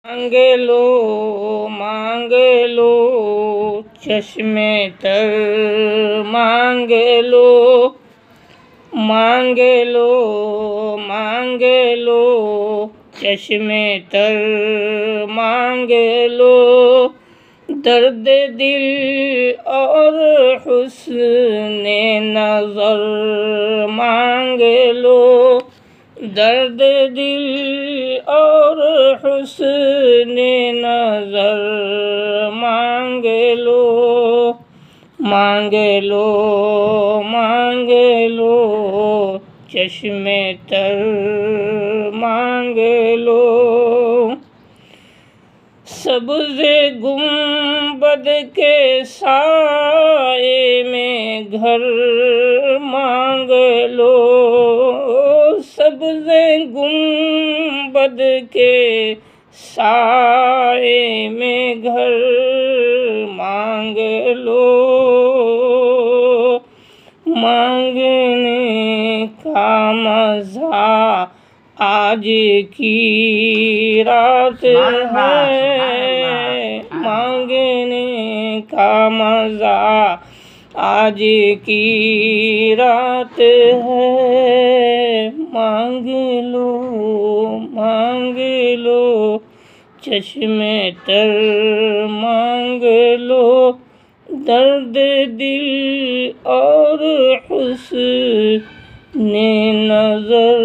मांग लो चश्मे तर मांग लो, मांग लो चश्मे तर मांग लो। दर्द दिल और हुस्ने नज़र मांग लो, दर्द दिल और हुस्ने नज़र मांग लो, मांग लो चश्मे तर मांग लो। सब्ज़े गुंबद के साए में घर मांग लो, सब्ज़े गुंबद के साए में घर मांग लो। मांगने का मज़ा आज की रात है, मांगने का मज़ा आज की रात है। मांग लो चश्मे तर मांग लो, दर्द दिल और हुस्ने नज़र